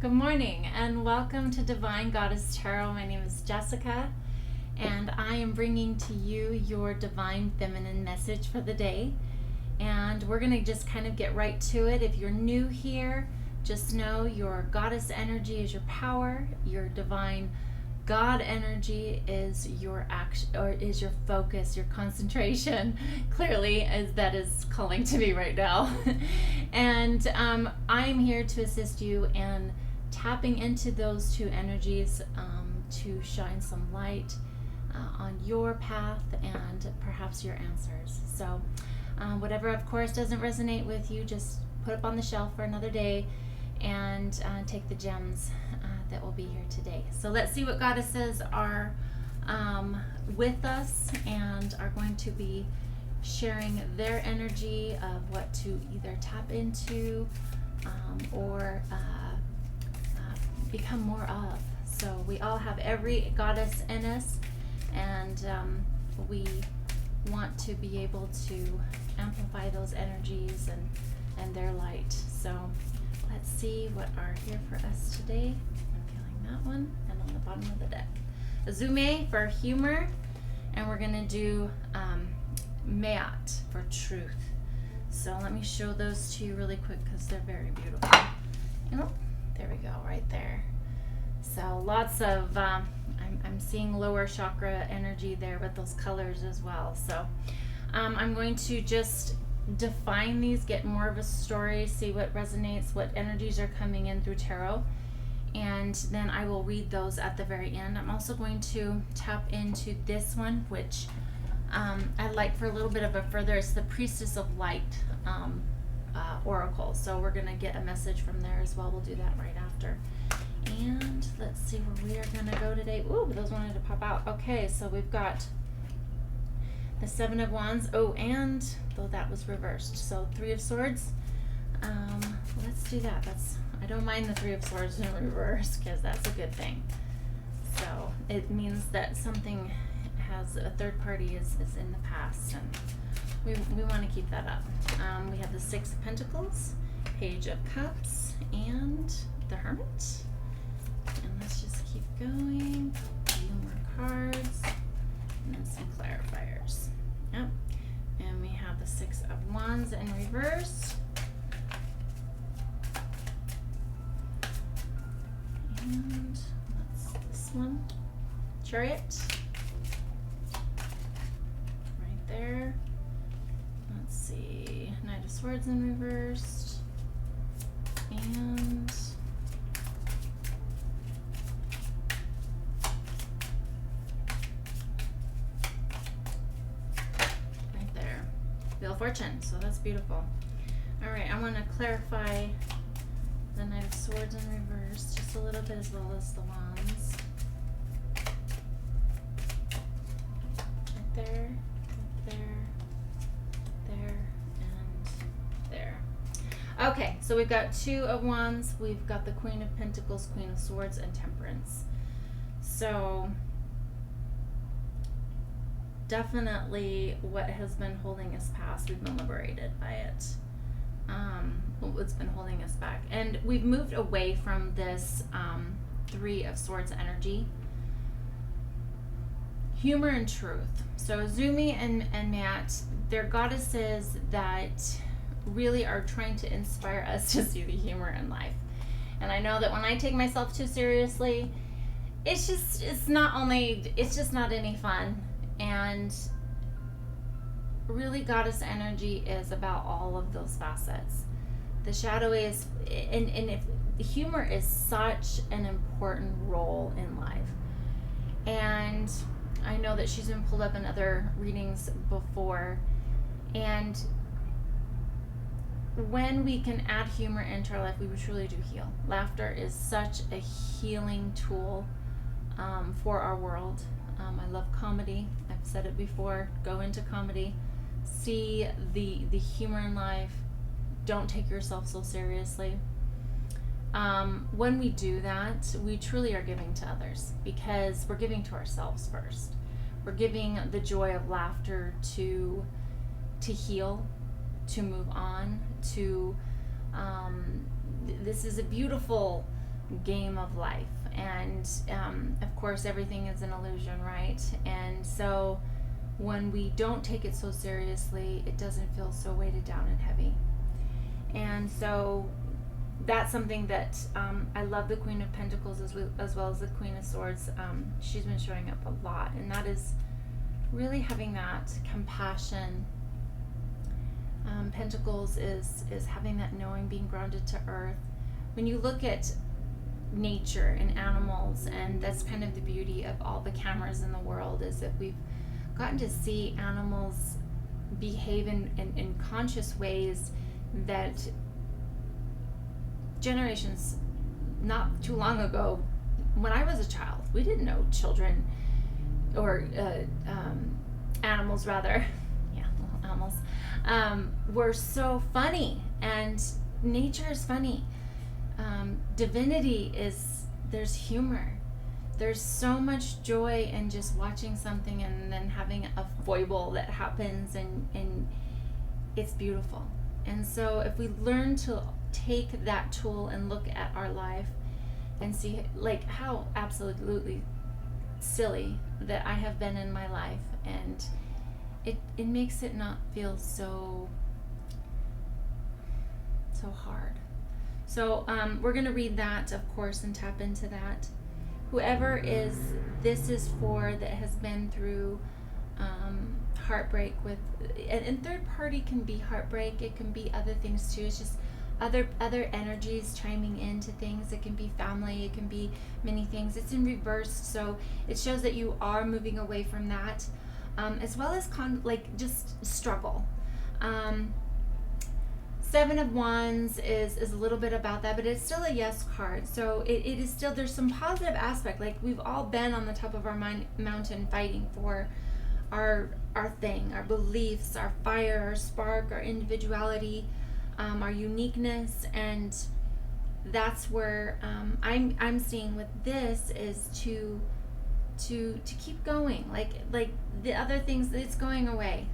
Good morning and welcome to Divine Goddess Tarot. My name is Jessica and I am bringing to you your divine feminine message for the day. And we're going to just kind of get right to it. If you're new here, just know your goddess energy is your power, your divine God energy is your action, or is your focus, your concentration. Clearly, as that is calling to me right now. And I'm here to assist you in tapping into those two energies to shine some light on your path and perhaps your answers. So, whatever, of course, doesn't resonate with you, just put up on the shelf for another day and take the gems that will be here today. So let's see what goddesses are with us and are going to be sharing their energy of what to either tap into or become more of. So we all have every goddess in us, and we want to be able to amplify those energies and their light. So let's see what are here for us today. I'm feeling that one, and on the bottom of the deck, Azume for humor, and we're gonna do Meat for truth. So let me show those to you really quick because they're very beautiful. There we go, right there. So lots of I'm seeing lower chakra energy there with those colors as well. So I'm going to just define these, get more of a story, see what resonates, what energies are coming in through tarot, and then I will read those at the very end. I'm also going to tap into this one, which I'd like for a little bit of a further, it's the Priestess of Light Oracle. So we're going to get a message from there as well. We'll do that right after. And let's see where we are going to go today. Ooh, those wanted to pop out. Okay, so we've got the Seven of Wands. Oh, and though that was reversed. So Three of Swords. Let's do that. I don't mind the Three of Swords in reverse because that's a good thing. So it means that something has a third party is in the past, and we want to keep that up. We have the Six of Pentacles, Page of Cups, and the Hermit. And let's just keep going. A few more cards, and then some clarifiers. Yep. And we have the Six of Wands in reverse. And what's this one? Chariot. Right there. Let's see. Knight of Swords in reversed. And right there. Wheel of Fortune. So that's beautiful. Alright, I want to clarify the Knight of Swords in reverse just a little bit, as well as the Wands. Right there, there, and there. Okay, so we've got Two of Wands, we've got the Queen of Pentacles, Queen of Swords, and Temperance. So definitely what has been holding us past, we've been liberated by it. What's been holding us back, and we've moved away from this Three of Swords energy. Humor and truth. So Azumi and Matt, they're goddesses that really are trying to inspire us to see the humor in life. And I know that when I take myself too seriously, it's just not any fun. And really, goddess energy is about all of those facets. The shadow is, and if humor is such an important role in life. And I know that she's been pulled up in other readings before. And when we can add humor into our life, we truly do heal. Laughter is such a healing tool for our world. I love comedy. I've said it before. Go into comedy. See the humor in life. Don't take yourself so seriously. When we do that, we truly are giving to others, because we're giving to ourselves first. We're giving the joy of laughter to heal, to move on, to this is a beautiful game of life. And of course, everything is an illusion, right? And so when we don't take it so seriously, it doesn't feel so weighted down and heavy. And so that's something that I love the Queen of Pentacles as well as the Queen of Swords. She's been showing up a lot, and that is really having that compassion. Pentacles is having that knowing, being grounded to earth. When you look at nature and animals, and that's kind of the beauty of all the cameras in the world, is that we've gotten to see animals behave in conscious ways that generations not too long ago, when I was a child, we didn't know children or animals rather, yeah, little animals, were so funny, and nature is funny. Divinity is, there's humor. There's so much joy in just watching something and then having a foible that happens, and it's beautiful. And so if we learn to take that tool and look at our life and see like how absolutely silly that I have been in my life, and it makes it not feel so hard. So we're going to read that, of course, and tap into that. Whoever this is for, that has been through heartbreak with, and third party can be heartbreak. It can be other things too. It's just other energies chiming into things. It can be family. It can be many things. It's in reverse, so it shows that you are moving away from that, as well as just struggle. Seven of Wands is a little bit about that, but it's still a yes card. So it is still, there's some positive aspect. Like, we've all been on the top of our mountain fighting for our thing, our beliefs, our fire, our spark, our individuality, our uniqueness. And that's where I'm seeing with this is to keep going. Like the other things, it's going away.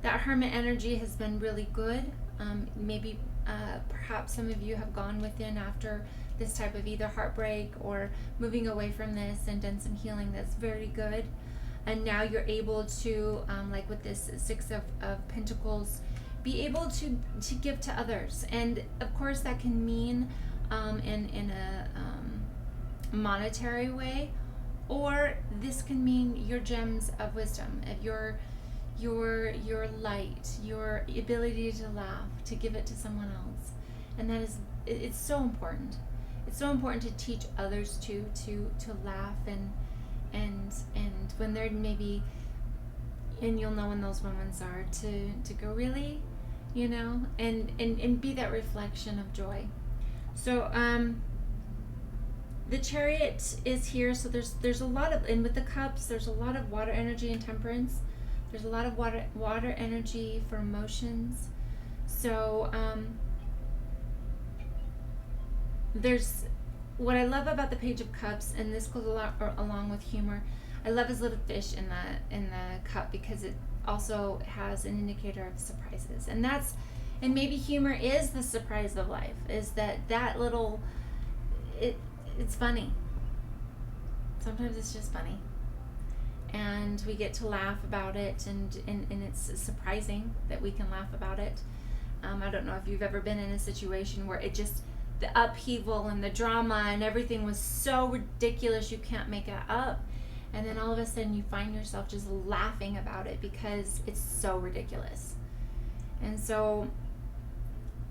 That Hermit energy has been really good. Maybe perhaps some of you have gone within after this type of either heartbreak or moving away from this and done some healing. That's very good. And now you're able to, like with this Six of Pentacles, be able to give to others. And of course that can mean in a monetary way, or this can mean your gems of wisdom, of your light, your ability to laugh, to give it to someone else. And that is, it's so important. It's so important to teach others to laugh and when they're maybe, and you'll know when those moments are, to go, really, and be that reflection of joy. So the Chariot is here, so there's a lot of, and with the Cups, there's a lot of water energy and temperance. There's a lot of water energy for emotions. So there's, what I love about the Page of Cups, and this goes a lot along with humor, I love his little fish in the cup, because it also has an indicator of surprises. And maybe humor is the surprise of life, is that little, it's funny. Sometimes it's just funny. And we get to laugh about it, and it's surprising that we can laugh about it. I don't know if you've ever been in a situation where the upheaval and the drama and everything was so ridiculous you can't make it up, and then all of a sudden you find yourself just laughing about it because it's so ridiculous. And so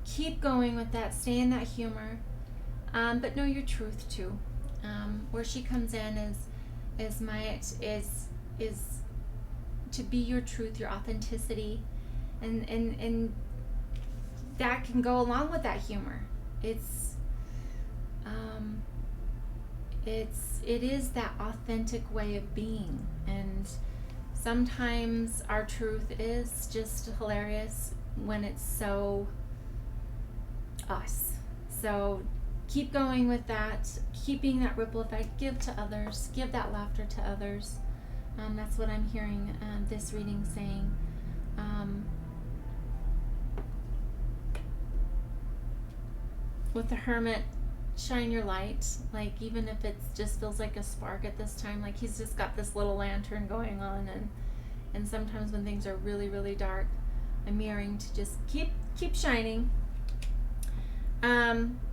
keep going with that, stay in that humor, but know your truth too. Where she comes in is to be your truth, your authenticity, and that can go along with that humor. It is that authentic way of being, and sometimes our truth is just hilarious when it's so us. So keep going with that, keeping that ripple effect. Give to others, give that laughter to others. That's what I'm hearing this reading saying. With the Hermit, shine your light, like even if it just feels like a spark at this time. Like he's just got this little lantern going on, and sometimes when things are really, really dark, I'm hearing to just keep shining.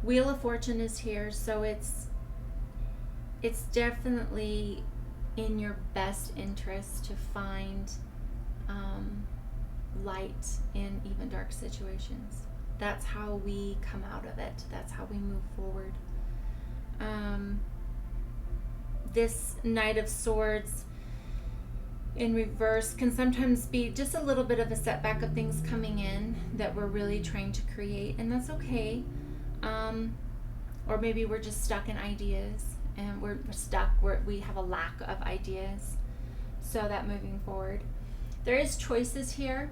Wheel of Fortune is here, so it's definitely in your best interest to find light in even dark situations. That's how we come out of it. That's how we move forward. This Knight of Swords in reverse can sometimes be just a little bit of a setback of things coming in that we're really trying to create, and that's okay. Or maybe we're just stuck in ideas, and we're stuck where we have a lack of ideas. So that moving forward, there is choices here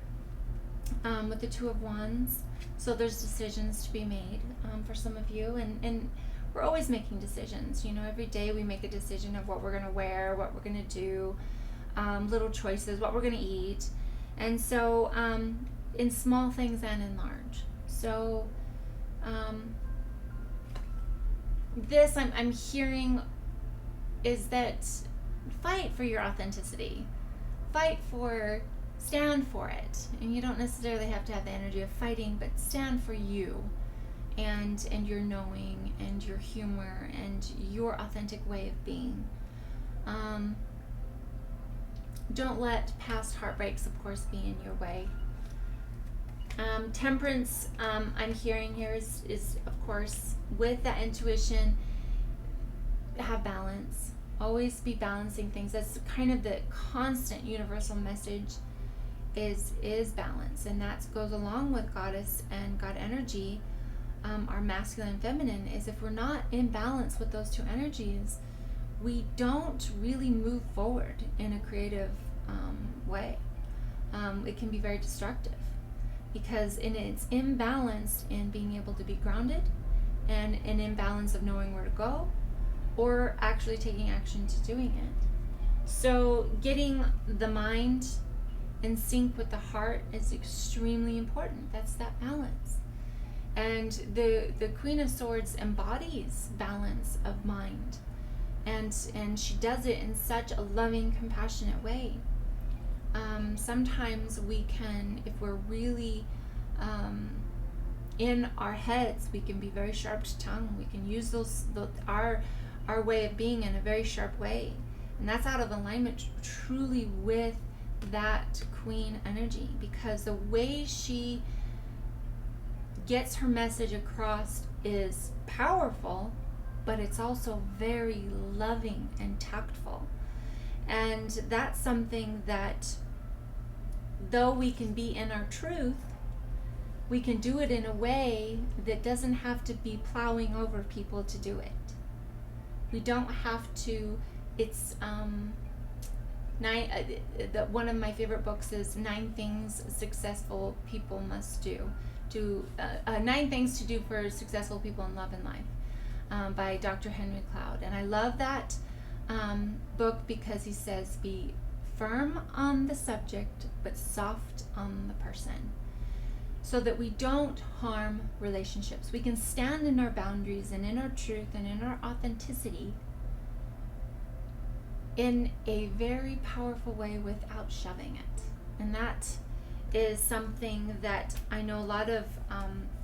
with the Two of Wands. So there's decisions to be made for some of you, and we're always making decisions. You know, every day we make a decision of what we're going to wear, what we're going to do, little choices, what we're going to eat. And so in small things and in large. So this I'm hearing is that fight for your authenticity. Stand for it. And you don't necessarily have to have the energy of fighting, but stand for you and your knowing and your humor and your authentic way of being. Don't let past heartbreaks, of course, be in your way. Temperance, I'm hearing here is of course, with that intuition, have balance. Always be balancing things. That's kind of the constant universal message is balance. And that goes along with Goddess and God energy, our masculine and feminine, is if we're not in balance with those two energies, we don't really move forward in a creative way. It can be very destructive because it's imbalance in being able to be grounded and an imbalance of knowing where to go or actually taking action to doing it. So getting the mind in sync with the heart is extremely important. That's that balance. And the Queen of Swords embodies balance of mind. And she does it in such a loving, compassionate way. Sometimes we can, if we're really in our heads, we can be very sharp-tongued. We can use our way of being in a very sharp way, and that's out of alignment truly with that Queen energy, because the way she gets her message across is powerful, but it's also very loving and tactful. And that's something that, though we can be in our truth, we can do it in a way that doesn't have to be plowing over people to do it. We don't have to. It's one of my favorite books is 9 Things Successful People Must Do. 9 Things to Do for Successful People in Love and Life, by Dr. Henry Cloud. And I love that book because he says, be firm on the subject, but soft on the person, so that we don't harm relationships. We can stand in our boundaries and in our truth and in our authenticity in a very powerful way without shoving it. And that is something that I know a lot of,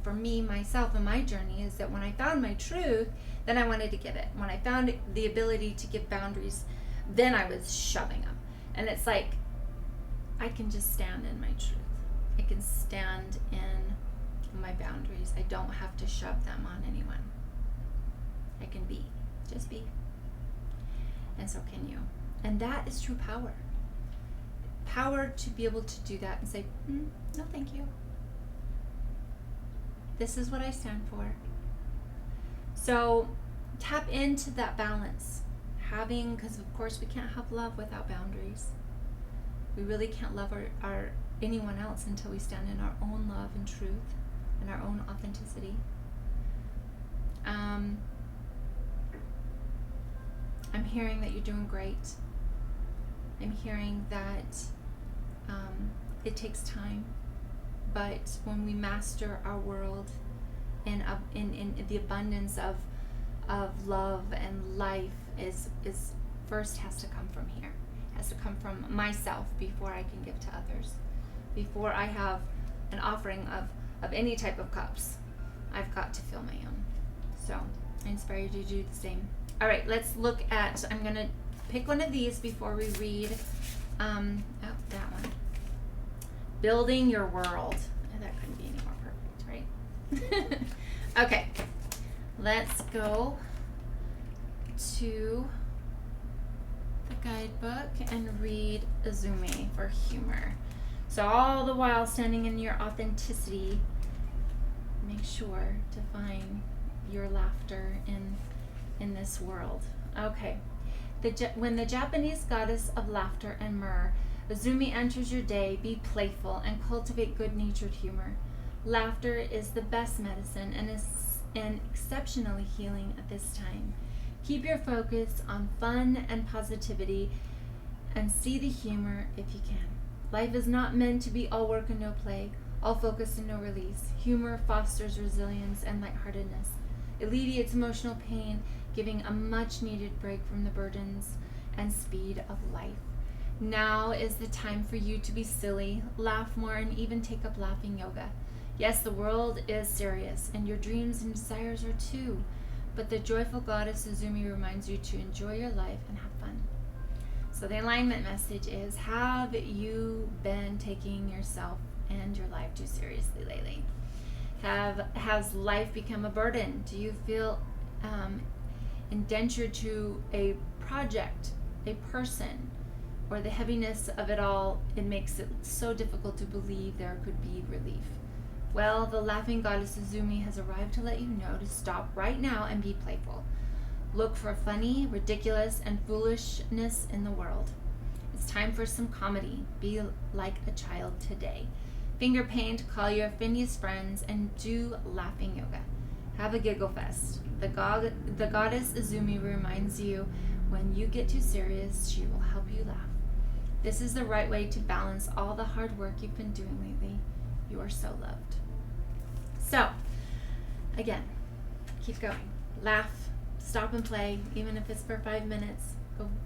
for me, myself, and my journey, is that when I found my truth, then I wanted to give it. When I found the ability to give boundaries, then I was shoving them. And it's like, I can just stand in my truth. I can stand in my boundaries. I don't have to shove them on anyone. I can just be. And so can you. And that is true power. Power to be able to do that and say, no, thank you. This is what I stand for. So tap into that balance. Because of course we can't have love without boundaries. We really can't love our anyone else until we stand in our own love and truth and our own authenticity. I'm hearing that you're doing great. I'm hearing that it takes time, but when we master our world in the abundance of of love and life is first has to come from here. Has to come from myself before I can give to others. Before I have an offering of any type of cups, I've got to fill my own. So I inspire you to do the same. All right, let's look at, I'm going to pick one of these before we read, that one. Building your world. Oh, that couldn't be any more perfect, right? Okay, let's go to the guidebook and read Azumi for humor. So all the while standing in your authenticity, make sure to find your laughter in this world. Okay. When the Japanese goddess of laughter and myrrh, Azumi enters your day, be playful and cultivate good-natured humor. Laughter is the best medicine and is exceptionally healing at this time. Keep your focus on fun and positivity and see the humor if you can. Life is not meant to be all work and no play, all focus and no release. Humor fosters resilience and lightheartedness. It alleviates emotional pain, giving a much-needed break from the burdens and speed of life. Now is the time for you to be silly, laugh more, and even take up laughing yoga. Yes, the world is serious, and your dreams and desires are too. But the joyful goddess Azumi reminds you to enjoy your life and have fun. So the alignment message is, have you been taking yourself and your life too seriously lately? Has life become a burden? Do you feel indentured to a project, a person, or the heaviness of it all? It makes it so difficult to believe there could be relief. Well, the laughing goddess Azumi has arrived to let you know to stop right now and be playful. Look for funny, ridiculous, and foolishness in the world. It's time for some comedy. Be like a child today. Finger paint, call your funniest friends, and do laughing yoga. Have a giggle fest. The goddess Azumi reminds you when you get too serious, she will help you laugh. This is the right way to balance all the hard work you've been doing lately. You are so loved. So, again, keep going. Laugh, stop and play, even if it's for 5 minutes.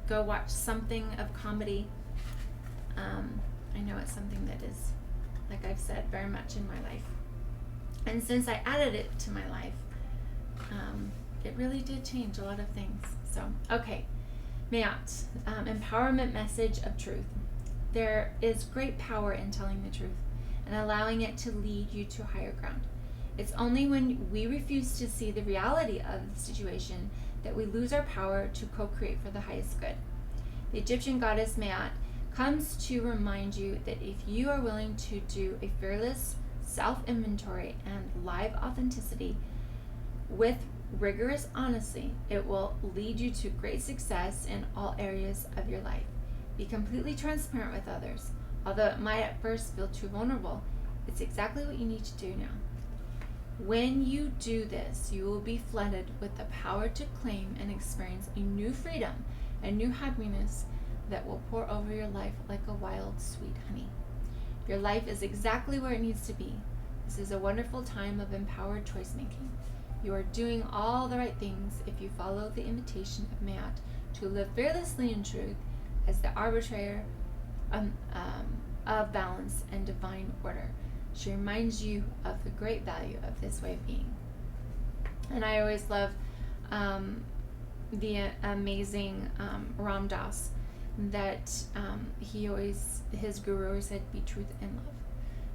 Go watch something of comedy. I know it's something that is, like I've said, very much in my life. And since I added it to my life, it really did change a lot of things. So, okay. Mayat, empowerment message of truth. There is great power in telling the truth and allowing it to lead you to higher ground. It's only when we refuse to see the reality of the situation that we lose our power to co-create for the highest good. The Egyptian goddess Mayat comes to remind you that if you are willing to do a fearless self-inventory and live authenticity with rigorous honesty, it will lead you to great success in all areas of your life. Be completely transparent with others. Although it might at first feel too vulnerable, it's exactly what you need to do now. When you do this, you will be flooded with the power to claim and experience a new freedom and new happiness that will pour over your life like a wild, sweet honey. Your life is exactly where it needs to be. This is a wonderful time of empowered choice making. You are doing all the right things if you follow the invitation of Mayat to live fearlessly in truth as the arbitrator of balance and divine order. She reminds you of the great value of this way of being. And I always love the amazing Ram Dass, that his guru always said, be truth and love.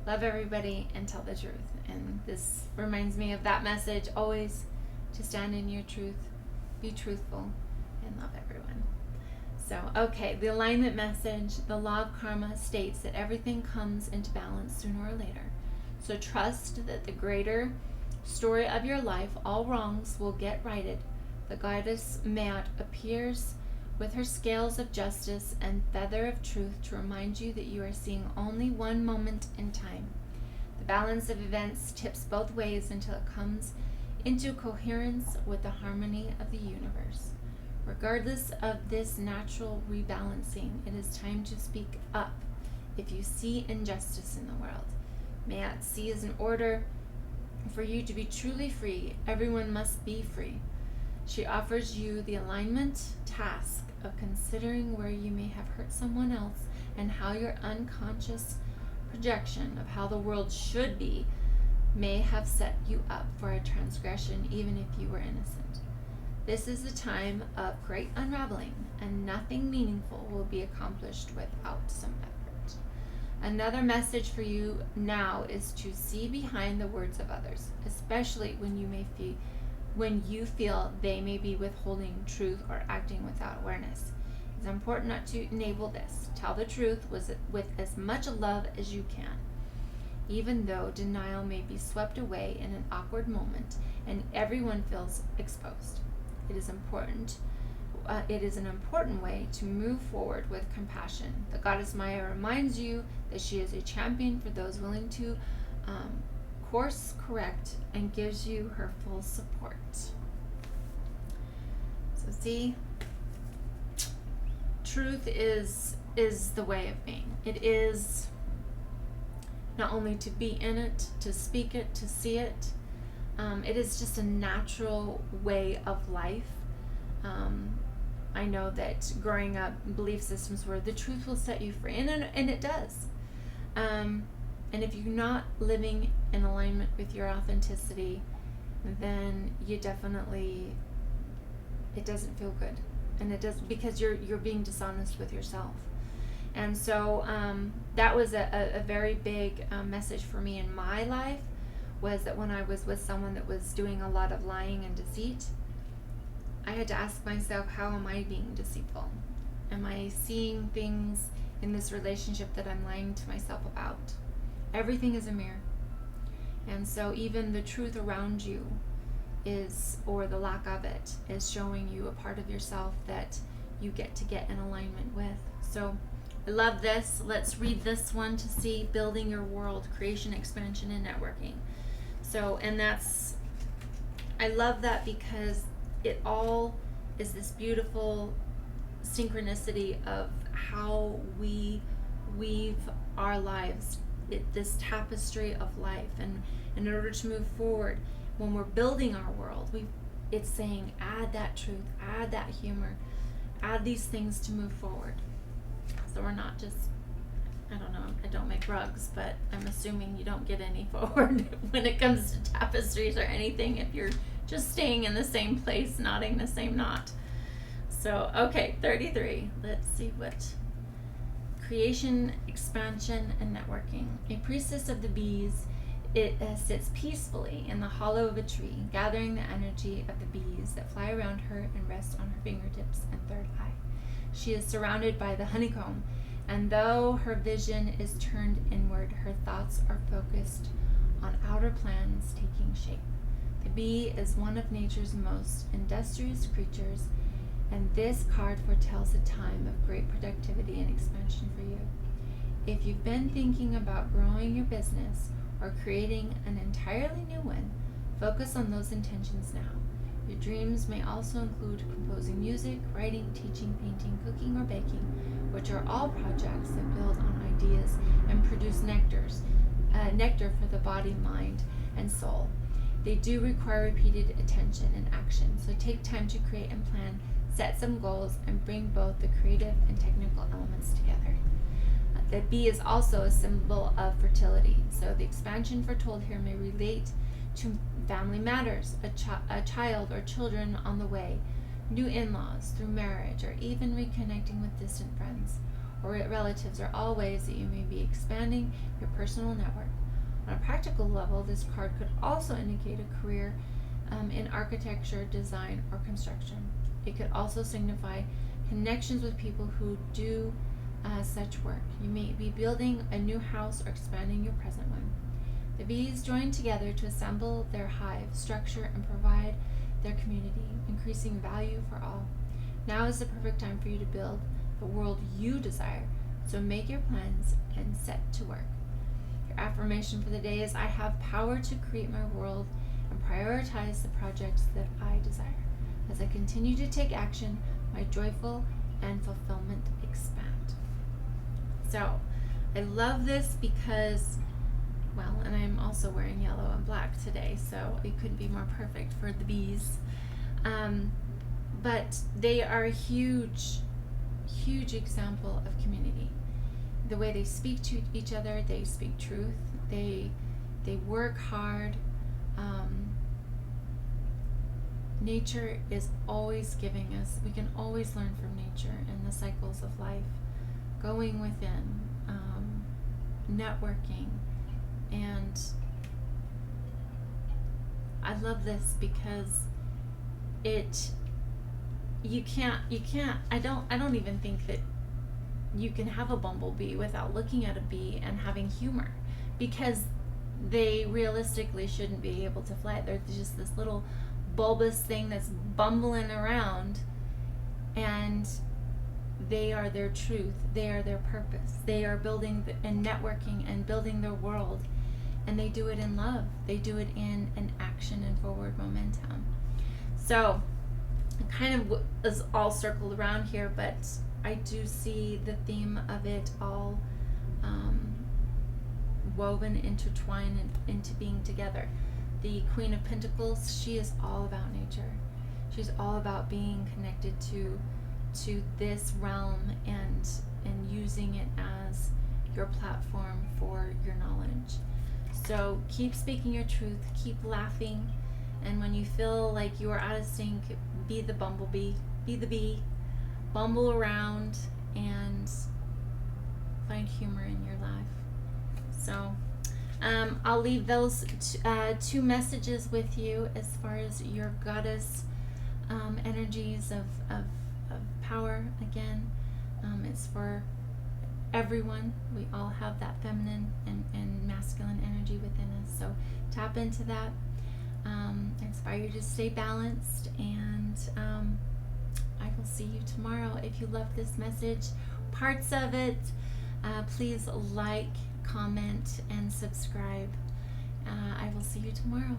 Love everybody and tell the truth. And this reminds me of that message, always to stand in your truth, be truthful, and love everyone. So, okay, the alignment message, the law of karma states that everything comes into balance sooner or later. So trust that the greater story of your life, all wrongs will get righted. The goddess Mayat appears with her scales of justice and feather of truth to remind you that you are seeing only one moment in time. The balance of events tips both ways until it comes into coherence with the harmony of the universe. Regardless of this natural rebalancing, it is time to speak up if you see injustice in the world. Mayat sees an order for you to be truly free. Everyone must be free. She offers you the alignment task of considering where you may have hurt someone else and how your unconscious projection of how the world should be may have set you up for a transgression even if you were innocent. This is a time of great unraveling, and nothing meaningful will be accomplished without some effort. Another message for you now is to see behind the words of others, especially when you feel they may be withholding truth or acting without awareness. It's important not to enable this. Tell the truth with as much love as you can, even though denial may be swept away in an awkward moment and everyone feels exposed. It is important. It is an important way to move forward with compassion. The goddess Maya reminds you that she is a champion for those willing to course correct and gives you her full support. So see, truth is the way of being. It is not only to be in it, to speak it, to see it. It is just a natural way of life. I know that growing up, belief systems were the truth will set you free, and it does. And if you're not living in alignment with your authenticity, then you definitely, it doesn't feel good, and it does, because you're being dishonest with yourself. And so that was a very big message for me in my life, was that when I was with someone that was doing a lot of lying and deceit, I had to ask myself, how am I being deceitful? Am I seeing things in this relationship that I'm lying to myself about? Everything is a mirror. And so even the truth around you is, or the lack of it, is showing you a part of yourself that you get to get in alignment with. So I love this. Let's read this one to see building your world, creation, expansion, and networking. So, and that's, I love that because it all is this beautiful synchronicity of how we weave our lives, this tapestry of life. And in order to move forward, when we're building our world, it's saying add that truth, add that humor, add these things to move forward. So we're not just, I don't know, I don't make rugs, but I'm assuming you don't get any forward when it comes to tapestries or anything if you're just staying in the same place, knotting the same knot. So, okay, 33. Let's see what. Creation, expansion, and networking. A priestess of the bees, it sits peacefully in the hollow of a tree, gathering the energy of the bees that fly around her and rest on her fingertips and third eye. She is surrounded by the honeycomb, and though her vision is turned inward, her thoughts are focused on outer plans taking shape. The bee is one of nature's most industrious creatures, and this card foretells a time of great productivity and expansion for you. If you've been thinking about growing your business or creating an entirely new one, focus on those intentions now. Your dreams may also include composing music, writing, teaching, painting, cooking, or baking, which are all projects that build on ideas and produce nectar for the body, mind, and soul. They do require repeated attention and action, so take time to create and plan, set some goals, and bring both the creative and technical elements together. The bee is also a symbol of fertility, so the expansion foretold here may relate to family matters, a child or children on the way, new in-laws through marriage, or even reconnecting with distant friends or relatives are all ways that you may be expanding your personal network. On a practical level, this card could also indicate a career in architecture, design, or construction. It could also signify connections with people who do such work. You may be building a new house or expanding your present one. The bees join together to assemble their hive structure and provide their community, increasing value for all. Now is the perfect time for you to build the world you desire, so make your plans and set to work. Your affirmation for the day is, I have power to create my world and prioritize the projects that I desire. As I continue to take action, my joyful and fulfillment expand. So, I love this because, well, and I'm also wearing yellow and black today, so it couldn't be more perfect for the bees. But they are a huge, huge example of community. The way they speak to each other, they speak truth. They work hard. Nature is always giving us. We can always learn from nature and the cycles of life. Going within, networking, and I love this because you can't I don't even think that you can have a bumblebee without looking at a bee and having humor, because they realistically shouldn't be able to fly. They're just this little bulbous thing that's bumbling around, and they are their truth, they are their purpose, they are building and networking and building their world, and they do it in love, they do it in an action and forward momentum. So it kind of is all circled around here, but I do see the theme of it all woven, intertwined into being together. The Queen of Pentacles, she is all about nature. She's all about being connected to this realm and using it as your platform for your knowledge. So keep speaking your truth, keep laughing, and when you feel like you are out of sync, be the bumblebee, be the bee, bumble around and find humor in your life. So I'll leave those two messages with you as far as your goddess energies of power. Again, it's for everyone. We all have that feminine and masculine energy within us. So tap into that. I inspire you to stay balanced, and I will see you tomorrow. If you love this message, parts of it, please like, comment, and subscribe. I will see you tomorrow.